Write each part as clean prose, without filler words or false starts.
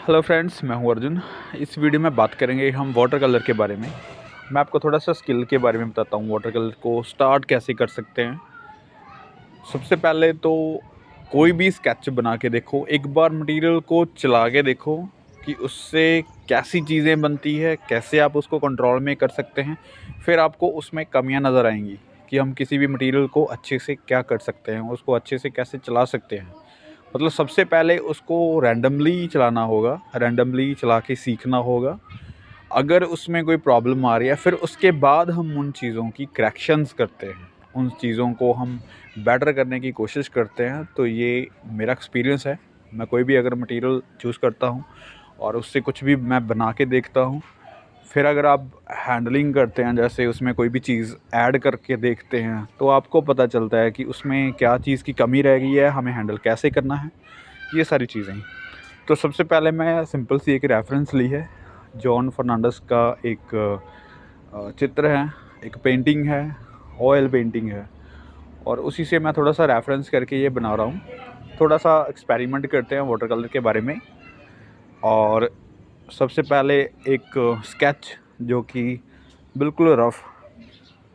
Hello friends, मैं हूं अर्जुन। इस वीडियो में बात करेंगे हम वाटर कलर के बारे में। मैं आपको थोड़ा सा स्किल के बारे में बताता हूं, वाटर कलर को स्टार्ट कैसे कर सकते हैं। सबसे पहले तो कोई भी स्केच बना के देखो, एक बार मटेरियल को चला के देखो कि उससे कैसी चीज़ें बनती है, कैसे आप उसको कंट्रोल में कर सकते हैं। फिर आपको उसमें कमियां नज़र आएंगी कि हम किसी भी मटेरियल को अच्छे से क्या कर सकते हैं, उसको अच्छे से कैसे चला सकते हैं। मतलब सबसे पहले उसको रैंडमली चलाना होगा, रैंडमली चला के सीखना होगा। अगर उसमें कोई प्रॉब्लम आ रही है, फिर उसके बाद हम उन चीज़ों की करेक्शंस करते हैं, उन चीज़ों को हम बेटर करने की कोशिश करते हैं। तो ये मेरा एक्सपीरियंस है। मैं कोई भी अगर मटेरियल चूज़ करता हूँ और उससे कुछ भी मैं बना के देखता हूँ, फिर अगर आप हैंडलिंग करते हैं, जैसे उसमें कोई भी चीज़ ऐड करके देखते हैं, तो आपको पता चलता है कि उसमें क्या चीज़ की कमी रह गई है, हमें हैंडल कैसे करना है, ये सारी चीज़ें। तो सबसे पहले मैं सिंपल सी एक रेफ़रेंस ली है, जॉन फर्नांडिस का एक चित्र है, एक पेंटिंग है, ऑयल पेंटिंग है, और उसी से मैं थोड़ा सा रेफ़रेंस करके ये बना रहा हूँ। थोड़ा सा एक्सपेरिमेंट करते हैं वाटर कलर के बारे में। और सबसे पहले एक स्केच जो कि बिल्कुल रफ़,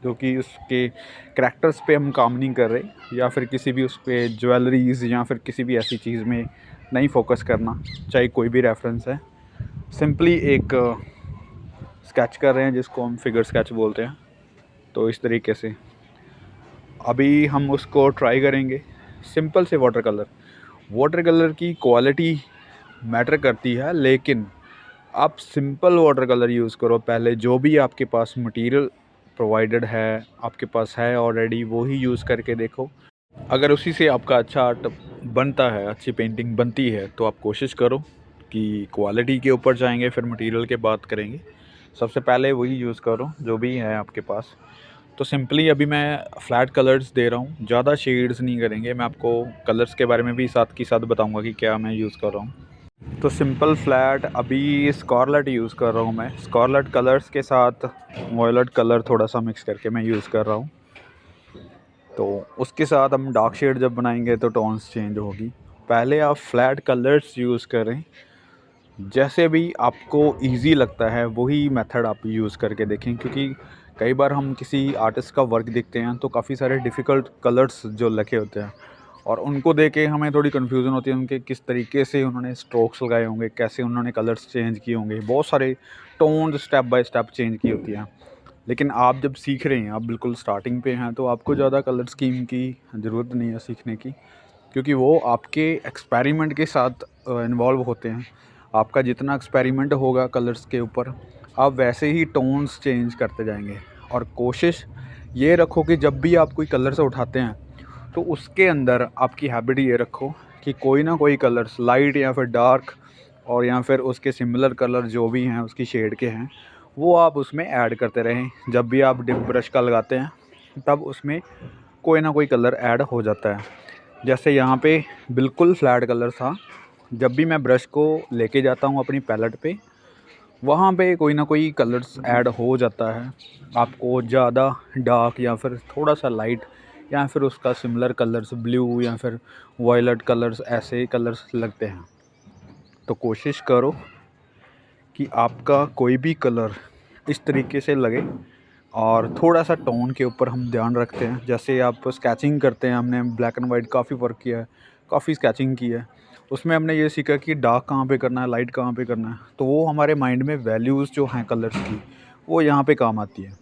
जो कि उसके करैक्टर्स पे हम काम नहीं कर रहे, या फिर किसी भी उस पे ज्वेलरीज़ या फिर किसी भी ऐसी चीज़ में नहीं फ़ोकस करना, चाहे कोई भी रेफ़रेंस है। सिंपली एक स्केच कर रहे हैं जिसको हम फिगर स्केच बोलते हैं। तो इस तरीके से अभी हम उसको ट्राई करेंगे। सिंपल से वाटर कलर की क्वालिटी मैटर करती है, लेकिन आप सिंपल वाटर कलर यूज़ करो। पहले जो भी आपके पास मटेरियल प्रोवाइडेड है, आपके पास है ऑलरेडी, वो ही यूज़ करके देखो। अगर उसी से आपका अच्छा आर्ट बनता है, अच्छी पेंटिंग बनती है, तो आप कोशिश करो कि क्वालिटी के ऊपर जाएंगे, फिर मटेरियल के बात करेंगे। सबसे पहले वही यूज़ करो जो भी है आपके पास। तो सिंपली अभी मैं फ्लैट कलर्स दे रहा हूँ, ज़्यादा शेड्स नहीं करेंगे। मैं आपको कलर्स के बारे में भी साथ के साथ बताऊँगा कि क्या मैं यूज़ कर रहा हूँ। तो सिंपल फ्लैट अभी स्कारलेट यूज़ कर रहा हूँ मैं। स्कारलेट कलर्स के साथ वॉयलेट कलर थोड़ा सा मिक्स करके मैं यूज़ कर रहा हूँ। तो उसके साथ हम डार्क शेड जब बनाएंगे तो टोन्स चेंज होगी। पहले आप फ्लैट कलर्स यूज़ करें, जैसे भी आपको इजी लगता है वही मेथड आप यूज़ करके देखें। क्योंकि कई बार हम किसी आर्टिस्ट का वर्क देखते हैं तो काफ़ी सारे डिफ़िकल्ट कलर्स जो लिखे होते हैं, और उनको देख के हमें थोड़ी कन्फ्यूज़न होती है उनके किस तरीके से उन्होंने स्ट्रोक्स लगाए होंगे, कैसे उन्होंने कलर्स चेंज किए होंगे, बहुत सारे tones step by step change की होती हैं। लेकिन आप जब सीख रहे हैं, आप बिल्कुल स्टार्टिंग पे हैं, तो आपको ज़्यादा कलर स्कीम की ज़रूरत नहीं है सीखने की, क्योंकि वो आपके एक्सपेरिमेंट के साथ इन्वॉल्व होते हैं। आपका जितना एक्सपेरिमेंट होगा कलर्स के ऊपर, आप वैसे ही टोन्स चेंज करते जाएंगे। और कोशिश ये रखो कि जब भी आप कोई कलर्स उठाते हैं, तो उसके अंदर आपकी हैबिट ये रखो कि कोई ना कोई कलर्स लाइट या फिर डार्क, और या फिर उसके सिमिलर कलर जो भी हैं उसकी शेड के हैं, वो आप उसमें ऐड करते रहें। जब भी आप डिप ब्रश का लगाते हैं, तब उसमें कोई ना कोई कलर ऐड हो जाता है। जैसे यहाँ पे बिल्कुल फ्लैट कलर था, जब भी मैं ब्रश को लेके जाता हूँ अपनी पैलेट पे, वहाँ पे कोई ना कोई कलर्स ऐड हो जाता है। आपको ज़्यादा डार्क या फिर थोड़ा सा लाइट, या फिर उसका सिमिलर कलर्स ब्लू या फिर वायलेट कलर्स, ऐसे कलर्स लगते हैं। तो कोशिश करो कि आपका कोई भी कलर इस तरीके से लगे। और थोड़ा सा टोन के ऊपर हम ध्यान रखते हैं। जैसे आप स्केचिंग करते हैं, हमने ब्लैक एंड वाइट काफ़ी वर्क किया है, काफ़ी स्केचिंग की है, उसमें हमने ये सीखा कि डार्क कहाँ पे करना है, लाइट कहाँ पे करना है। तो वो हमारे माइंड में वैल्यूज़ जो हैं कलर्स की, वो यहाँ पे काम आती है।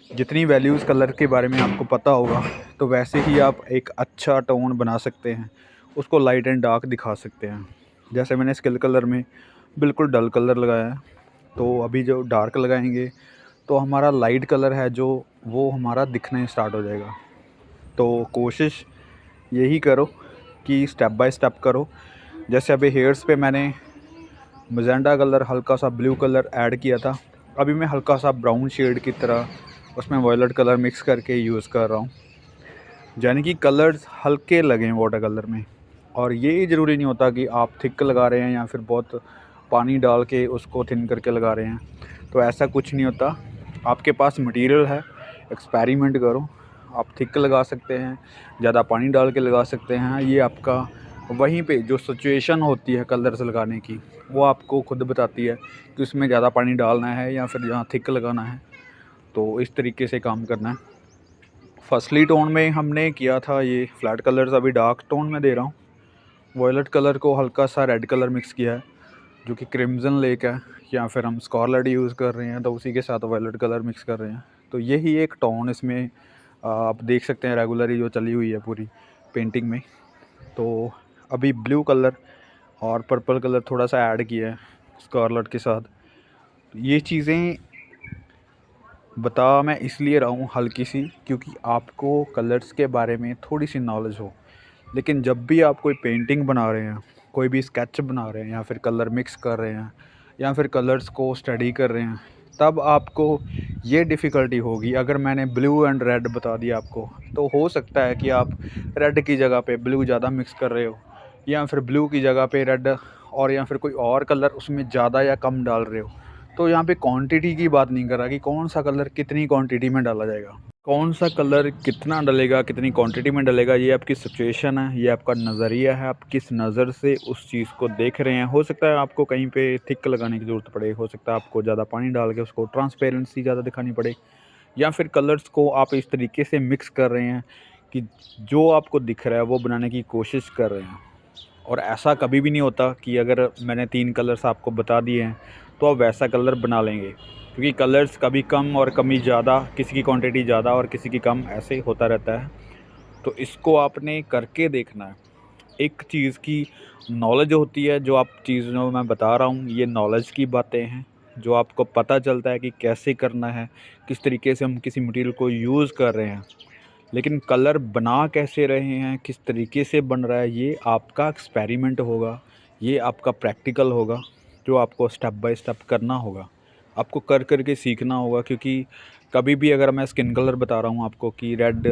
जितनी वैल्यूज़ कलर के बारे में आपको पता होगा, तो वैसे ही आप एक अच्छा टोन बना सकते हैं, उसको लाइट एंड डार्क दिखा सकते हैं। जैसे मैंने स्किल कलर में बिल्कुल डल कलर लगाया है, तो अभी जो डार्क लगाएंगे तो हमारा लाइट कलर है जो, वो हमारा दिखना स्टार्ट हो जाएगा। तो कोशिश यही करो कि स्टेप बाय स्टेप करो। जैसे अभी हेयर्स पे मैंने मजेंडा कलर, हल्का सा ब्लू कलर ऐड किया था, अभी मैं हल्का सा ब्राउन शेड की तरह उसमें वॉयलेट कलर मिक्स करके यूज़ कर रहा हूँ। यानी कि कलर्स हल्के लगें वाटर कलर में। और ये ज़रूरी नहीं होता कि आप थिक लगा रहे हैं या फिर बहुत पानी डाल के उसको थिन करके लगा रहे हैं। तो ऐसा कुछ नहीं होता। आपके पास मटेरियल है, एक्सपेरिमेंट करो। आप थिक लगा सकते हैं, ज़्यादा पानी डाल के लगा सकते हैं, ये आपका वहीं पे जो सिचुएशन होती है कलर्स लगाने की, वो आपको खुद बताती है कि उसमें ज़्यादा पानी डालना है या फिर जहाँ थिक लगाना है। तो इस तरीके से काम करना है। फर्स्टली टोन में हमने किया था ये फ्लैट कलर्स, अभी डार्क टोन में दे रहा हूँ। वॉयलेट कलर को हल्का सा रेड कलर मिक्स किया है, जो कि क्रिम्ज़न लेक है, या फिर हम स्कारलेट यूज़ कर रहे हैं तो उसी के साथ वॉयलेट कलर मिक्स कर रहे हैं। तो यही एक टोन इसमें आप देख सकते हैं रेगुलर ही जो चली हुई है पूरी पेंटिंग में। तो अभी ब्लू कलर और पर्पल कलर थोड़ा सा ऐड किया है स्कारलेट के साथ। तो ये चीज़ें बता मैं इसलिए रहा हूँ हल्की सी, क्योंकि आपको कलर्स के बारे में थोड़ी सी नॉलेज हो। लेकिन जब भी आप कोई पेंटिंग बना रहे हैं, कोई भी स्केच बना रहे हैं, या फिर कलर मिक्स कर रहे हैं, या फिर कलर्स को स्टडी कर रहे हैं, तब आपको ये डिफ़िकल्टी होगी। अगर मैंने ब्लू एंड रेड बता दिया आपको, तो हो सकता है कि आप रेड की जगह पे ब्लू ज़्यादा मिक्स कर रहे हो, या फिर ब्लू की जगह पे रेड, और या फिर कोई और कलर उसमें ज़्यादा या कम डाल रहे हो। तो यहाँ पे क्वांटिटी की बात नहीं कर रहा कि कौन सा कलर कितनी क्वांटिटी में डाला जाएगा, कौन सा कलर कितना डलेगा, कितनी क्वांटिटी में डलेगा। ये आपकी सिचुएशन है, ये आपका नज़रिया है, आप किस नज़र से उस चीज़ को देख रहे हैं। हो सकता है आपको कहीं पे थिक लगाने की ज़रूरत पड़े, हो सकता है आपको ज़्यादा पानी डाल के उसको ट्रांसपेरेंसी ज़्यादा दिखानी पड़े, या फिर कलर्स को आप इस तरीके से मिक्स कर रहे हैं कि जो आपको दिख रहा है वो बनाने की कोशिश कर रहे हैं। और ऐसा कभी भी नहीं होता कि अगर मैंने 3 कलर्स आपको बता दिए हैं तो आप वैसा कलर बना लेंगे, क्योंकि कलर्स कभी कम और कमी ज़्यादा, किसी की क्वांटिटी ज़्यादा और किसी की कम, ऐसे होता रहता है। तो इसको आपने करके देखना है। एक चीज़ की नॉलेज होती है, जो आप चीज़ जो मैं बता रहा हूँ ये नॉलेज की बातें हैं, जो आपको पता चलता है कि कैसे करना है, किस तरीके से हम किसी मटेरियल को यूज़ कर रहे हैं। लेकिन कलर बना कैसे रहे हैं, किस तरीके से बन रहा है, ये आपका एक्सपेरिमेंट होगा, ये आपका प्रैक्टिकल होगा, जो आपको स्टेप बाय स्टेप करना होगा। आपको कर के सीखना होगा, क्योंकि कभी भी अगर मैं स्किन कलर बता रहा हूँ आपको कि रेड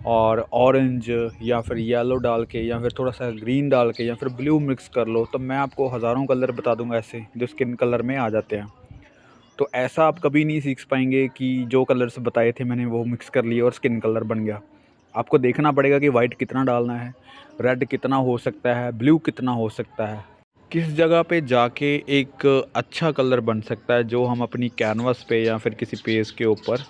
और ऑरेंज या फिर येलो डाल के या फिर थोड़ा सा ग्रीन डाल के या फिर ब्लू मिक्स कर लो, तो मैं आपको हज़ारों कलर बता दूंगा ऐसे जो स्किन कलर में आ जाते हैं। तो ऐसा आप कभी नहीं सीख पाएंगे कि जो कलर्स बताए थे मैंने वो मिक्स कर लिए और स्किन कलर बन गया। आपको देखना पड़ेगा कि वाइट कितना डालना है, रेड कितना हो सकता है, ब्लू कितना हो सकता है, किस जगह पे जाके एक अच्छा कलर बन सकता है जो हम अपनी कैनवास पे या फिर किसी पेज के ऊपर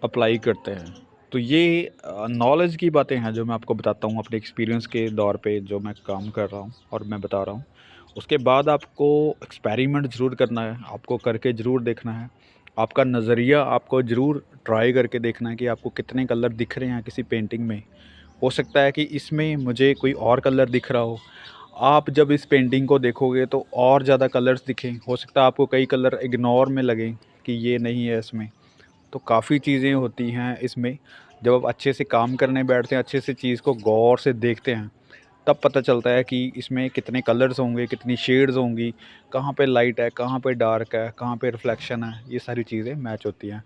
अप्लाई करते हैं। तो ये नॉलेज की बातें हैं जो मैं आपको बताता हूँ अपने एक्सपीरियंस के दौर पे, जो मैं काम कर रहा हूँ और मैं बता रहा हूँ। उसके बाद आपको एक्सपेरिमेंट ज़रूर करना है, आपको करके ज़रूर देखना है। आपका नज़रिया आपको ज़रूर ट्राई करके देखना है कि आपको कितने कलर दिख रहे हैं किसी पेंटिंग में। हो सकता है कि इसमें मुझे कोई और कलर दिख रहा हो, आप जब इस पेंटिंग को देखोगे तो और ज़्यादा कलर्स दिखें। हो सकता है आपको कई कलर इग्नोर में लगें कि ये नहीं है इसमें। तो काफ़ी चीज़ें होती हैं इसमें। जब आप अच्छे से काम करने बैठते हैं, अच्छे से चीज़ को गौर से देखते हैं, तब पता चलता है कि इसमें कितने कलर्स होंगे, कितनी शेड्स होंगी, कहाँ पे लाइट है, कहाँ पे डार्क है, कहाँ पे रिफ्लेक्शन है, ये सारी चीज़ें मैच होती हैं।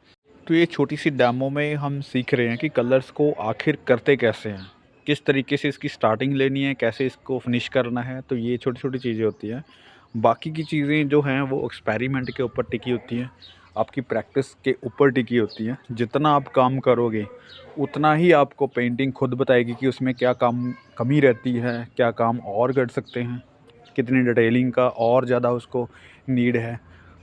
तो ये छोटी सी डेमो में हम सीख रहे हैं कि कलर्स को आखिर करते कैसे हैं, किस तरीके से इसकी स्टार्टिंग लेनी है, कैसे इसको फिनिश करना है। तो ये छोटी-छोटी चीज़ें होती हैं। बाकी की चीज़ें जो हैं वो एक्सपेरिमेंट के ऊपर टिकी होती हैं, आपकी प्रैक्टिस के ऊपर टिकी होती हैं। जितना आप काम करोगे, उतना ही आपको पेंटिंग खुद बताएगी कि उसमें क्या काम कमी रहती है, क्या काम और कर सकते हैं, कितनी डिटेलिंग का और ज़्यादा उसको नीड है।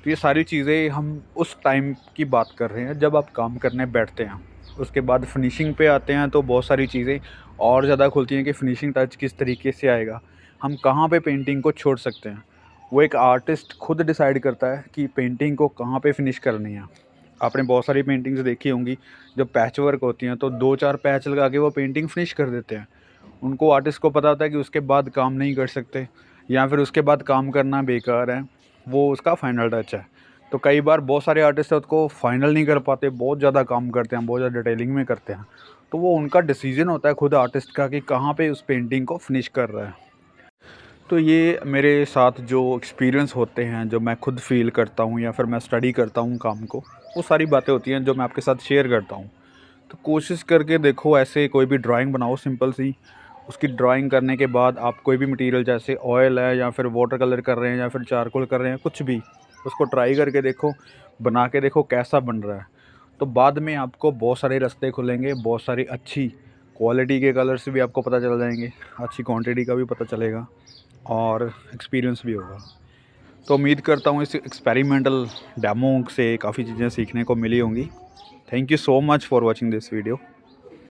तो ये सारी चीज़ें हम उस टाइम की बात कर रहे हैं जब आप काम करने बैठते हैं। उसके बाद फिनिशिंग पे आते हैं तो बहुत सारी चीज़ें और ज़्यादा खुलती हैं कि फिनिशिंग टच किस तरीके से आएगा, हम कहाँ पे पेंटिंग को छोड़ सकते हैं। वो एक आर्टिस्ट खुद डिसाइड करता है कि पेंटिंग को कहाँ पे फिनिश करनी है। आपने बहुत सारी पेंटिंग्स देखी होंगी, जब पैच वर्क होती हैं तो 2-4 पैच लगा के वो पेंटिंग फिनिश कर देते हैं। उनको आर्टिस्ट को पता होता है कि उसके बाद काम नहीं कर सकते, या फिर उसके बाद काम करना बेकार है, वो उसका फाइनल टच है। तो कई बार बहुत सारे आर्टिस्ट उसको फाइनल नहीं कर पाते, बहुत ज़्यादा काम करते हैं, बहुत ज़्यादा डिटेलिंग में करते हैं। तो वो उनका डिसीजन होता है खुद आर्टिस्ट का कि कहाँ पे उस पेंटिंग को फिनिश कर रहा है। तो ये मेरे साथ जो एक्सपीरियंस होते हैं, जो मैं खुद फ़ील करता हूँ या फिर मैं स्टडी करता हूँ काम को, वो सारी बातें होती हैं जो मैं आपके साथ शेयर करता हूँ। तो कोशिश करके देखो, ऐसे कोई भी ड्राइंग बनाओ सिंपल सी। उसकी ड्राइंग करने के बाद आप कोई भी मटेरियल, जैसे ऑयल है या फिर वाटर कलर कर रहे हैं या फिर चारकोल कर रहे हैं, कुछ भी, उसको ट्राई करके देखो, बना के देखो कैसा बन रहा है। तो बाद में आपको बहुत सारे रास्ते खुलेंगे, बहुत सारी अच्छी क्वालिटी के कलर्स भी आपको पता चल जाएंगे, अच्छी क्वांटिटी का भी पता चलेगा और एक्सपीरियंस भी होगा। तो उम्मीद करता हूँ इस एक्सपेरिमेंटल डेमो से काफ़ी चीज़ें सीखने को मिली होंगी। Thank you so much for watching this video.